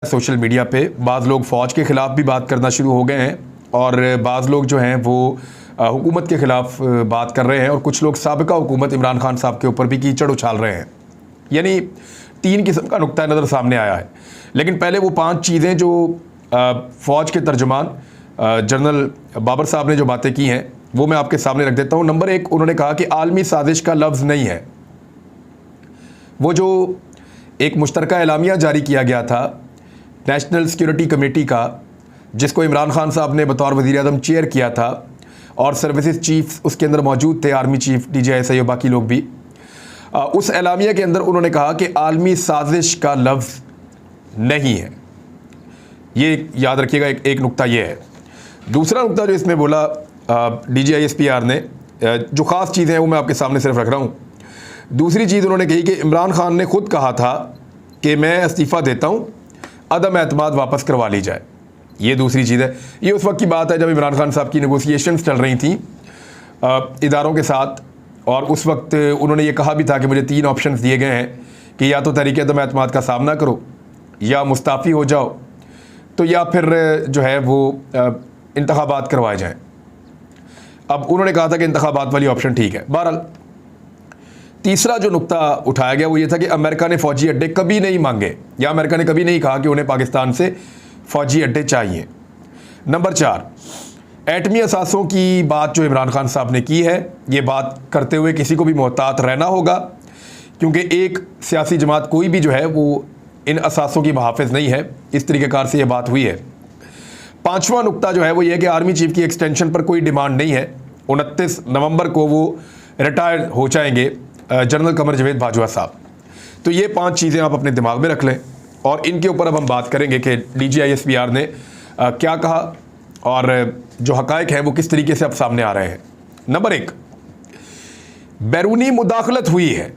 Social media पे बाज़ लोग फ़ौज के ख़िलाफ़ भी बात करना शुरू हो गए हैं और बाज़ लोग जो हैं वो हुकूमत के ख़िलाफ़ बात कर रहे हैं और कुछ लोग साबिका हुकूमत इमरान खान साहब के ऊपर भी कीचड़ उछाल रहे हैं। यानी 3 किस्म का नुक्ता नज़र सामने आया है। लेकिन पहले वो 5 चीज़ें जो फ़ौज के तर्जुमान जनरल बाबर साहब ने जो बातें की हैं वो मैं आपके सामने रख देता हूँ। नंबर 1, उन्होंने कहा कि आलमी साजिश का लफ्ज़ नहीं है। वो जो एक मुश्तरका एलामिया जारी किया गया था नेशनल सिक्योरिटी कमेटी का, जिसको इमरान खान साहब ने बतौर वज़ीर-ए-आज़म चेयर किया था और सर्विसेज चीफ उसके अंदर मौजूद थे, आर्मी चीफ DGISI और बाकी लोग भी। उस एलामिया के अंदर उन्होंने कहा कि आलमी साजिश का लफ्ज़ नहीं है। ये याद रखिएगा, एक नुक्ता ये है। दूसरा नुक्ता जो इसमें बोला DGISPR ने, जो ख़ास चीज़ें हैं वो मैं आपके सामने सिर्फ रख रहा हूँ। दूसरी चीज़ उन्होंने कही कि इमरान खान ने ख़ुद कहा था कि मैं इस्तीफ़ा देता हूँ, अदम एतमाद वापस करवा ली जाए। ये दूसरी चीज़ है। ये उस वक्त की बात है जब इमरान खान साहब की नेगोशिएशंस चल रही थी इदारों के साथ, और उस वक्त उन्होंने ये कहा भी था कि मुझे 3 ऑप्शंस दिए गए हैं कि या तो तहरीक अदम एतमाद का सामना करो, या मुस्ताफ़ी हो जाओ, तो या फिर जो है वो इंतखाबात करवाए जाएँ। अब उन्होंने कहा था कि इंतखाबात वाली ऑप्शन ठीक है। बहरहाल तीसरा जो नुक्ता उठाया गया वो ये था कि अमेरिका ने फ़ौजी अड्डे कभी नहीं मांगे, या अमेरिका ने कभी नहीं कहा कि उन्हें पाकिस्तान से फ़ौजी अड्डे चाहिए। नंबर 4, एटमी असासों की बात जो इमरान खान साहब ने की है, ये बात करते हुए किसी को भी मोहतात रहना होगा, क्योंकि एक सियासी जमात कोई भी जो है वो इन असासों की मुहाफ़िज़ नहीं है। इस तरीक़ेकार से ये बात हुई है। 5वां नुक्ता जो है वो ये है कि आर्मी चीफ़ की एक्सटेंशन पर कोई डिमांड नहीं है। 29 नवंबर को वो रिटायर हो जाएंगे जनरल कमर जवेद बाजवा साहब। तो ये 5 चीज़ें आप अपने दिमाग में रख लें और इनके ऊपर अब हम बात करेंगे कि DGISPR ने क्या कहा और जो हक़ाइक़ हैं वो किस तरीके से अब सामने आ रहे हैं। नंबर 1, बैरूनी मुदाखलत हुई है,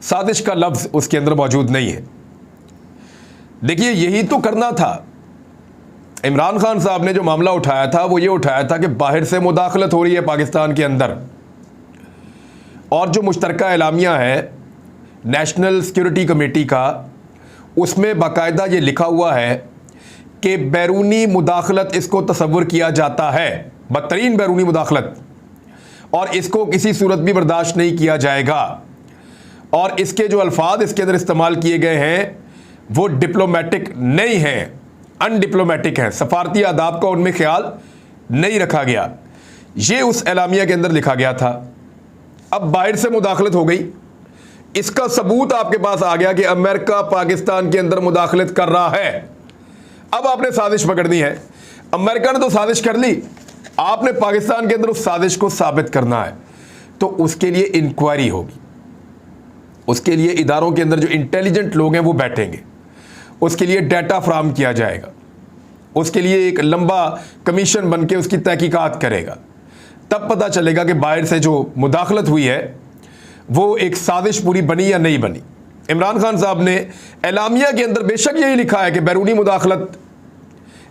साजिश का लफ्ज़ उसके अंदर मौजूद नहीं है। देखिए, यही तो करना था। इमरान खान साहब ने जो मामला उठाया था वो ये उठाया था कि बाहर से मुदाखलत हो रही है पाकिस्तान के अंदर, और जो मुश्तरका एलामिया है नेशनल सिक्योरिटी कमेटी का, उसमें बाकायदा ये लिखा हुआ है कि बैरूनी मुदाखलत इसको तसव्वुर किया जाता है, बदतरीन बैरूनी मुदाखलत, और इसको किसी सूरत भी बर्दाश्त नहीं किया जाएगा। और इसके जो अल्फाज इसके अंदर इस्तेमाल किए गए हैं वो डिप्लोमेटिक नहीं हैं, अनडिप्लोमेटिक हैं। सफारती आदाब का उनमें ख्याल नहीं रखा गया। ये उस एलामिया के अंदर लिखा गया था। अब बाहर से मुदाखलत हो गई, इसका सबूत आपके पास आ गया कि अमेरिका पाकिस्तान के अंदर मुदाखलत कर रहा है। अब आपने साजिश पकड़नी है। अमेरिका ने तो साजिश कर ली, आपने पाकिस्तान के अंदर उस साजिश को साबित करना है। तो उसके लिए इंक्वायरी होगी, उसके लिए इदारों के अंदर जो इंटेलिजेंट लोग हैं वो बैठेंगे, उसके लिए डाटा फ्राहम किया जाएगा, उसके लिए एक लंबा कमीशन बन के उसकी तहकीकात करेगा। तब पता चलेगा कि बाहर से जो मुदाखलत हुई है वो एक साजिश पूरी बनी या नहीं बनी। इमरान खान साहब ने एलामिया के अंदर बेशक यही लिखा है कि बैरूनी मुदाखलत,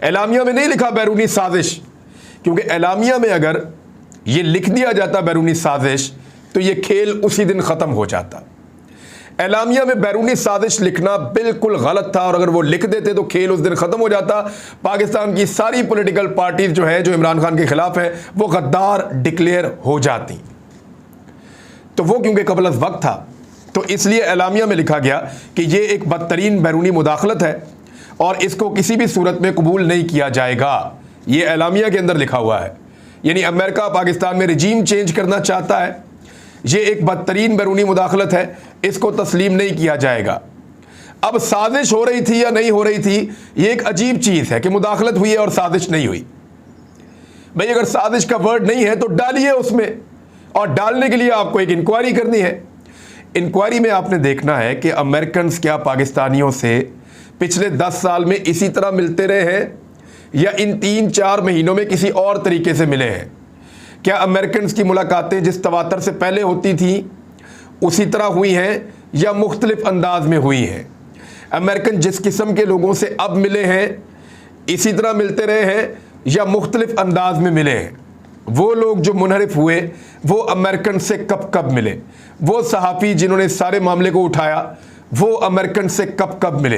एलामिया में नहीं लिखा बैरूनी साजिश, क्योंकि एलामिया में अगर ये लिख दिया जाता बैरूनी साजिश तो ये खेल उसी दिन ख़त्म हो जाता। एलामिया में बैरूनी साजिश लिखना बिल्कुल गलत था, और अगर वो लिख देते तो खेल उस दिन ख़त्म हो जाता। पाकिस्तान की सारी पॉलिटिकल पार्टीज जो है, जो इमरान खान के ख़िलाफ़ हैं, वो गद्दार डिक्लेयर हो जाती। तो वो क्योंकि कबल अज़ वक्त था, तो इसलिए एलामिया में लिखा गया कि ये एक बदतरीन बैरूनी मुदाखलत है और इसको किसी भी सूरत में कबूल नहीं किया जाएगा। ये एलामिया के अंदर लिखा हुआ है। यानी अमेरिका पाकिस्तान में रजीम चेंज करना चाहता है, ये एक बदतरीन बैरूनी मुदाखलत है, इसको तस्लीम नहीं किया जाएगा। अब साजिश हो रही थी या नहीं हो रही थी, ये एक अजीब चीज़ है कि मुदाखलत हुई है और साजिश नहीं हुई। भाई, अगर साजिश का वर्ड नहीं है तो डालिए उसमें, और डालने के लिए आपको एक इंक्वायरी करनी है। इंक्वायरी में आपने देखना है कि अमेरिकन क्या पाकिस्तानियों से पिछले 10 साल में इसी तरह मिलते रहे हैं, या इन 3-4 महीनों में किसी और तरीके से मिले हैं। क्या अमेरिकन की मुलाकातें जिस तवातर से पहले होती थी उसी तरह हुई हैं, या मुख्तलिफ अंदाज में हुई हैं? अमेरिकन जिस किस्म के लोगों से अब मिले हैं इसी तरह मिलते रहे हैं, या मुख्तलिफ अंदाज में मिले हैं? वो लोग जो मुनहरिफ हुए वो अमेरिकन से कब कब मिले? वो सहाफ़ी जिन्होंने सारे मामले को उठाया वो अमेरिकन से कब कब मिले।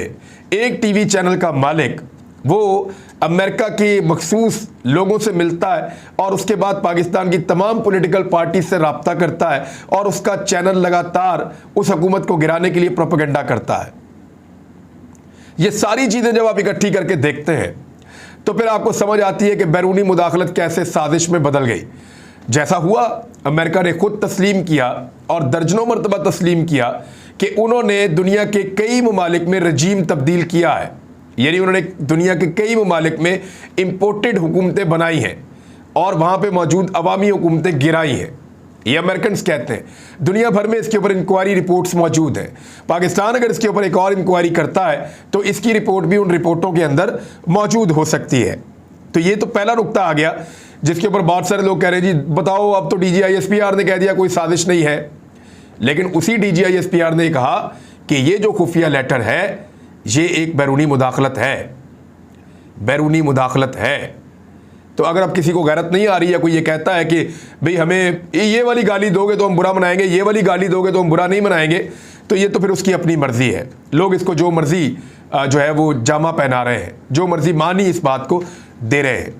एक टीवी चैनल का मालिक वो अमेरिका के मखसूस लोगों से मिलता है और उसके बाद पाकिस्तान की तमाम पॉलिटिकल पार्टी से रब्ता करता है और उसका चैनल लगातार उस हुकूमत को गिराने के लिए प्रोपेगेंडा करता है। ये सारी चीज़ें जब आप इकट्ठी करके देखते हैं तो फिर आपको समझ आती है कि बैरूनी मुदाखलत कैसे साजिश में बदल गई। जैसा हुआ, अमेरिका ने खुद तस्लीम किया और दर्जनों मरतबा तस्लीम किया कि उन्होंने दुनिया के कई ममालिक में रजीम तब्दील किया है, यानी उन्होंने दुनिया के कई ममालिक में इम्पोर्टेड हुकूमतें बनाई हैं और वहाँ पे मौजूद अवामी हुकूमतें गिराई हैं। ये अमेरिकन कहते हैं। दुनिया भर में इसके ऊपर इंक्वायरी रिपोर्ट्स मौजूद हैं। पाकिस्तान अगर इसके ऊपर एक और इंक्वायरी करता है तो इसकी रिपोर्ट भी उन रिपोर्टों के अंदर मौजूद हो सकती है। तो ये तो पहला नुकता आ गया जिसके ऊपर बहुत सारे लोग कह रहे हैं जी बताओ, अब तो DGISPR ने कह दिया कोई साजिश नहीं है। लेकिन उसी DGISPR ने कहा कि ये जो खुफिया लेटर है ये एक बैरूनी मुदाखलत है, बैरूनी मुदाखलत है। तो अगर अब किसी को गैरत नहीं आ रही है, कोई ये कहता है कि भाई हमें ये वाली गाली दोगे तो हम बुरा मनाएंगे, ये वाली गाली दोगे तो हम बुरा नहीं मनाएंगे, तो ये तो फिर उसकी अपनी मर्जी है। लोग इसको जो मर्जी जो है वो जामा पहना रहे हैं, जो मर्जी मानी इस बात को दे रहे हैं।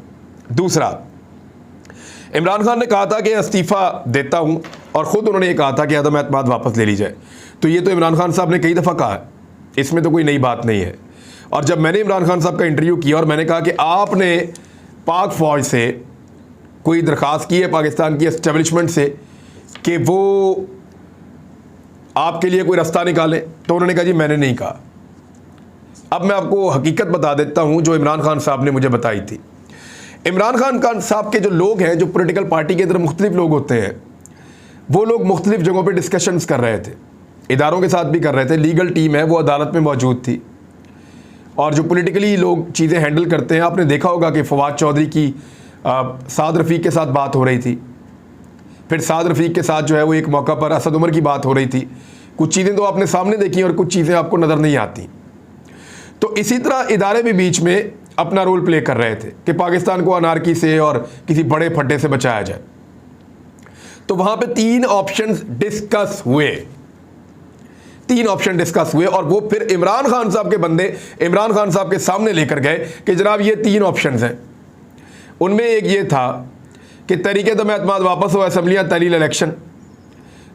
दूसरा, इमरान खान ने कहा था कि इस्तीफ़ा देता हूं और ख़ुद उन्होंने ये कहा था कि अदम एतमाद वापस ले ली जाए। तो ये तो इमरान खान साहब ने कई दफ़ा कहा है, इसमें तो कोई नई बात नहीं है। और जब मैंने इमरान खान साहब का इंटरव्यू किया और मैंने कहा कि आपने पाक फ़ौज से कोई दरख्वास्त की है पाकिस्तान की एस्टेब्लिशमेंट से कि वो आपके लिए कोई रास्ता निकालें, तो उन्होंने कहा जी मैंने नहीं कहा। अब मैं आपको हकीकत बता देता हूं जो इमरान खान साहब ने मुझे बताई थी। इमरान खान साहब के जो लोग हैं, जो पॉलिटिकल पार्टी के अंदर मुख्तलिफ लोग होते हैं, वो लोग मुख्तलिफ जगहों पे डिस्कशंस कर रहे थे, इदारों के साथ भी कर रहे थे। लीगल टीम है वो अदालत में मौजूद थी और जो पॉलिटिकली लोग चीज़ें हैंडल करते हैं, आपने देखा होगा कि फवाद चौधरी की साद रफ़ीक के साथ बात हो रही थी, फिर साद रफ़ीक के साथ जो है वो एक मौका पर असद उमर की बात हो रही थी। कुछ चीज़ें तो आपने सामने देखी और कुछ चीज़ें आपको नज़र नहीं आती। तो इसी तरह इदारे भी बीच में अपना रोल प्ले कर रहे थे कि पाकिस्तान को अनारकी से और किसी बड़े फड्डे से बचाया जाए। तो वहाँ पे 3 ऑप्शंस डिस्कस हुए, 3 ऑप्शन डिस्कस हुए और वो फिर इमरान खान साहब के बंदे इमरान खान साहब के सामने लेकर गए कि जनाब ये 3 ऑप्शंस हैं। उनमें एक ये था कि तहरीक-ए-दम-ए-एतमाद वापस हो, असम्बलियाँ तहलील इलेक्शन।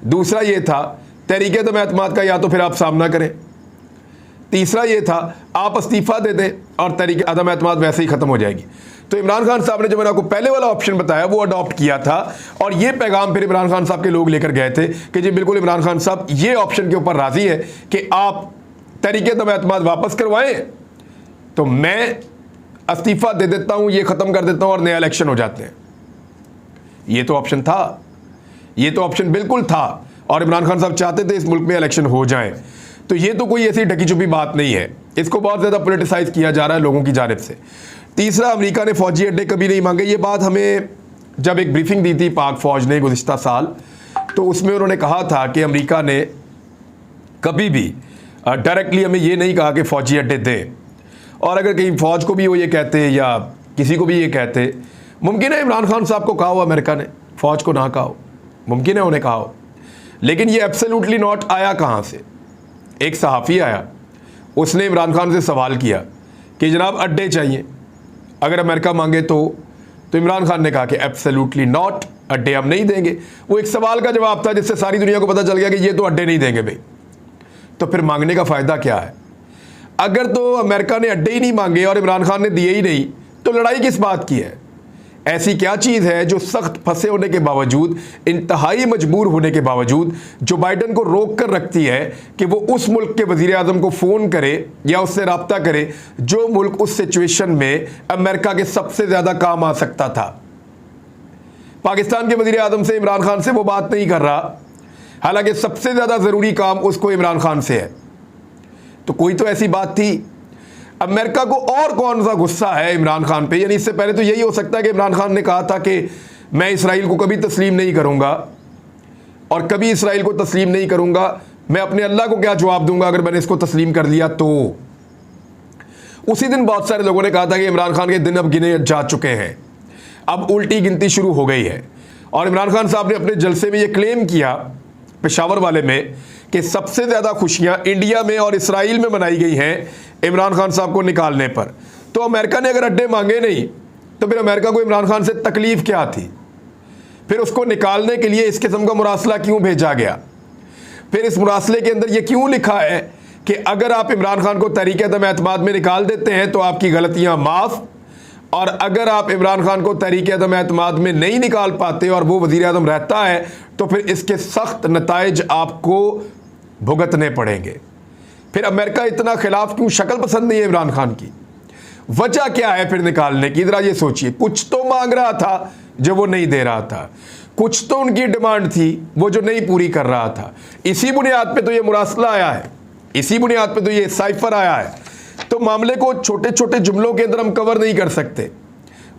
दूसरा ये था तहरीक-ए-दम-ए-एतमाद का या तो फिर आप सामना करें। तीसरा ये था आप इस्तीफ़ा दे दें और तहरीक-ए-दम-ए-एतमाद वैसे ही ख़त्म हो जाएगी। तो इमरान खान साहब ने जो मैंने आपको पहले वाला ऑप्शन बताया वो अडॉप्ट किया था और ये पैगाम फिर इमरान खान साहब के लोग लेकर गए थे कि जी बिल्कुल इमरान खान साहब ये ऑप्शन के ऊपर राज़ी है कि आप तहरीक-ए-दम-ए-एतमाद वापस करवाएं तो मैं इस्तीफ़ा दे देता हूँ, ये ख़त्म कर देता हूँ और नया इलेक्शन हो जाते हैं। ये तो ऑप्शन था, ये तो ऑप्शन बिल्कुल था और इमरान खान साहब चाहते थे इस मुल्क में इलेक्शन हो जाए। तो ये तो कोई ऐसी ढकी छुपी बात नहीं है, इसको बहुत ज़्यादा पॉलिटिसाइज किया जा रहा है लोगों की जानिब से। तीसरा, अमेरिका ने फ़ौजी अड्डे कभी नहीं मांगे। ये बात हमें जब एक ब्रीफिंग दी थी पाक फ़ौज ने गुज़िश्ता साल, तो उसमें उन्होंने कहा था कि अमेरिका ने कभी भी डायरेक्टली हमें ये नहीं कहा कि फ़ौजी अड्डे दें। और अगर कहीं फ़ौज को भी वो ये कहते या किसी को भी ये कहते, मुमकिन है इमरान खान साहब को कहा हो अमेरिका ने, फ़ौज को ना कहा हो, मुमकिन है उन्हें कहा हो। लेकिन ये एब्सोल्युटली नॉट आया कहाँ से? एक सहाफ़ी आया, उसने इमरान खान से सवाल किया कि जनाब अड्डे चाहिए, अगर अमेरिका मांगे तो इमरान खान ने कहा कि एब्सोल्युटली नॉट, अड्डे हम नहीं देंगे। वो एक सवाल का जवाब था जिससे सारी दुनिया को पता चल गया कि ये तो अड्डे नहीं देंगे भाई। तो फिर मांगने का फ़ायदा क्या है? अगर तो अमेरिका ने अड्डे ही नहीं मांगे और इमरान खान ने दिए ही नहीं, तो लड़ाई किस बात की है? ऐसी क्या चीज़ है जो सख्त फंसे होने के बावजूद, इंतहाई मजबूर होने के बावजूद जो बाइडन को रोक कर रखती है कि वो उस मुल्क के वज़ीर आज़म को फ़ोन करे या उससे रब्ता करे जो मुल्क उस सिचुएशन में अमेरिका के सबसे ज़्यादा काम आ सकता था। पाकिस्तान के वज़ीर आज़म से इमरान खान से वो बात नहीं कर रहा, हालांकि सबसे ज़्यादा ज़रूरी काम उसको इमरान खान से है। तो कोई तो ऐसी बात थी। अमेरिका को और कौन सा गुस्सा है इमरान खान पे? यानी इससे पहले तो यही हो सकता है कि इमरान खान ने कहा था कि मैं इसराइल को कभी तस्लीम नहीं करूंगा और कभी इसराइल को तस्लीम नहीं करूंगा, मैं अपने अल्लाह को क्या जवाब दूंगा अगर मैंने इसको तस्लीम कर लिया तो। उसी दिन बहुत सारे लोगों ने कहा था कि इमरान खान के दिन अब गिने जा चुके हैं, अब उल्टी गिनती शुरू हो गई है। और इमरान खान साहब ने अपने जलसे में ये क्लेम किया पेशावर वाले में कि सबसे ज़्यादा खुशियां इंडिया में और इसराइल में मनाई गई हैं इमरान खान साहब को निकालने पर। तो अमेरिका ने अगर अड्डे मांगे नहीं तो फिर अमेरिका को इमरान खान से तकलीफ क्या थी? फिर उसको निकालने के लिए इस किस्म का मुरासला क्यों भेजा गया? फिर इस मुरासले के अंदर यह क्यों लिखा है कि अगर आप इमरान खान को तहरीक-ए-अदम-ए-एतमाद में निकाल देते हैं तो आपकी गलतियां माफ़, और अगर आप इमरान खान को तहरीक-ए-अदम-ए-एतमाद में नहीं निकाल पाते और वो वज़ीर आज़म रहता है तो फिर इसके सख्त नताइज आपको भुगतने पड़ेंगे। फिर अमेरिका इतना खिलाफ क्यों? शक्ल पसंद नहीं है इमरान खान की। वजह क्या है फिर निकालने की? जरा ये सोचिए। कुछ तो मांग रहा था जो वो नहीं दे रहा था, कुछ तो उनकी डिमांड थी वो जो नहीं पूरी कर रहा था। इसी बुनियाद पे तो ये मुरासला आया है, इसी बुनियाद पे तो ये साइफर आया है। तो मामले को छोटे छोटे जुमलों के अंदर हम कवर नहीं कर सकते,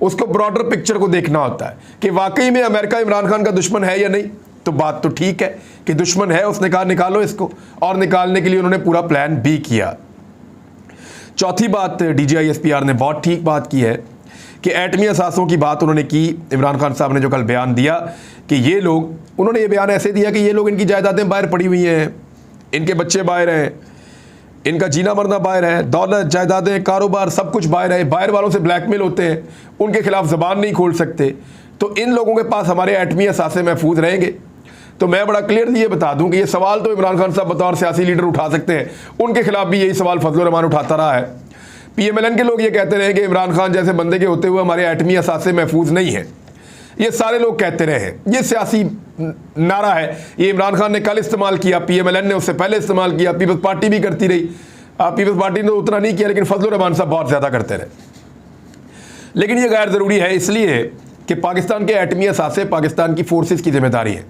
उसको ब्रॉडर पिक्चर को देखना होता है कि वाकई में अमेरिका इमरान खान का दुश्मन है या नहीं। तो बात तो ठीक है कि दुश्मन है, उसने कहा निकालो इसको, और निकालने के लिए उन्होंने पूरा प्लान भी किया। चौथी बात, DGISPR ने बहुत ठीक बात की है कि एटमी असासों की बात उन्होंने की। इमरान खान साहब ने जो कल बयान दिया कि ये लोग, उन्होंने ये बयान ऐसे दिया कि ये लोग, इनकी जायदादें बाहर पड़ी हुई हैं, इनके बच्चे बाहर हैं, इनका जीना मरना बाहर है, दौलत, जायदादें, कारोबार सब कुछ बाहर है, बाहर वालों से ब्लैकमेल होते हैं, उनके खिलाफ ज़बान नहीं खोल सकते, तो इन लोगों के पास हमारे एटमी असासे महफूज रहेंगे। तो मैं बड़ा क्लियरली ये बता दूं कि ये सवाल तो इमरान खान साहब बतौर सियासी लीडर उठा सकते हैं, उनके खिलाफ भी यही सवाल फजलुर रहमान उठाता रहा है। PMLN के लोग ये कहते रहे कि इमरान खान जैसे बंदे के होते हुए हमारे एटमी असासे महफूज नहीं है, ये सारे लोग कहते रहे हैं। ये सियासी नारा है, ये इमरान खान ने कल इस्तेमाल किया, PMLN ने उससे पहले इस्तेमाल किया, पीपल्स पार्टी भी करती रही। पीपल्स पार्टी ने उतना नहीं किया, लेकिन फजलुर रहमान साहब बहुत ज़्यादा करते रहे। लेकिन ये गैर ज़रूरी है इसलिए कि पाकिस्तान के एटमी असासे पाकिस्तान की फोर्सेस की जिम्मेदारी है,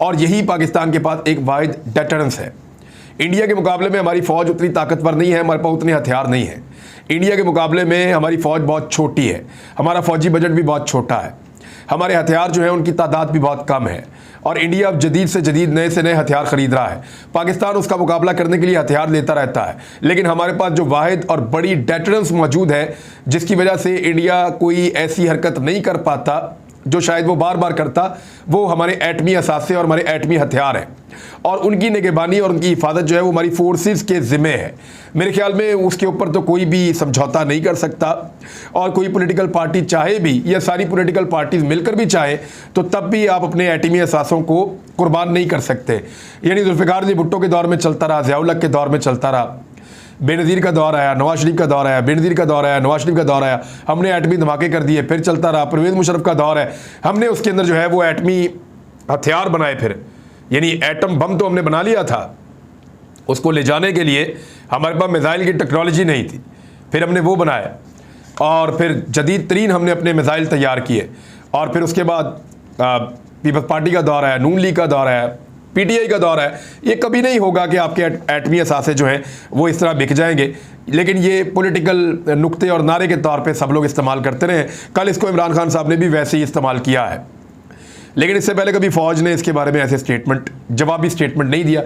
और यही पाकिस्तान के पास एक वाहिद डेटरेंस है। इंडिया के मुकाबले में हमारी फ़ौज उतनी ताकतवर नहीं है, हमारे पास उतने हथियार नहीं है। इंडिया के मुकाबले में हमारी फ़ौज बहुत छोटी है, हमारा फ़ौजी बजट भी बहुत छोटा है, हमारे हथियार जो है उनकी तादाद भी बहुत कम है, और इंडिया अब जदीद से जदीद नए से नए हथियार ख़रीद रहा है। पाकिस्तान उसका मुकाबला करने के लिए हथियार लेता रहता है, लेकिन हमारे पास जो वाहिद और बड़ी डेटरेंस मौजूद है, जिसकी वजह से इंडिया कोई ऐसी हरकत नहीं कर पाता जो शायद वो बार बार करता, वो हमारे एटमी असासे और हमारे एटमी हथियार हैं, और उनकी निगहबानी और उनकी हिफाजत जो है वो हमारी फोर्सेस के ज़िम्मे है। मेरे ख्याल में उसके ऊपर तो कोई भी समझौता नहीं कर सकता, और कोई पॉलिटिकल पार्टी चाहे भी, या सारी पॉलिटिकल पार्टीज मिलकर भी चाहे, तो तब भी आप अपने एटमी असासों को कुर्बान नहीं कर सकते। यानी जुल्फ़िकार अली भुट्टो के दौर में चलता रहा, ज़िया उल हक के दौर में चलता रहा, बेनज़ीर का दौर आया, नवाज शरीफ का दौर आया, बेनज़ीर का दौर आया, नवाज शरीफ का दौर आया, हमने एटमी धमाके कर दिए, फिर चलता रहा। परवेज़ मुशर्रफ का दौर है, हमने उसके अंदर जो है वो एटमी हथियार बनाए, फिर यानी एटम बम तो हमने बना लिया था, उसको ले जाने के लिए हमारे पास मिसाइल की टेक्नोलॉजी नहीं थी, फिर हमने वो बनाया, और फिर जदीद तरीन हमने अपने मिसाइल तैयार किए। और फिर उसके बाद पीपल्स पार्टी का दौर आया, नून लीग का दौर आया, PTI का दौर है। ये कभी नहीं होगा कि आपके एटमी असासे जो हैं वो इस तरह बिक जाएंगे, लेकिन ये पॉलिटिकल नुक्ते और नारे के तौर पे सब लोग इस्तेमाल करते रहे। कल इसको इमरान खान साहब ने भी वैसे ही इस्तेमाल किया है, लेकिन इससे पहले कभी फ़ौज ने इसके बारे में ऐसे स्टेटमेंट, जवाबी स्टेटमेंट नहीं दिया।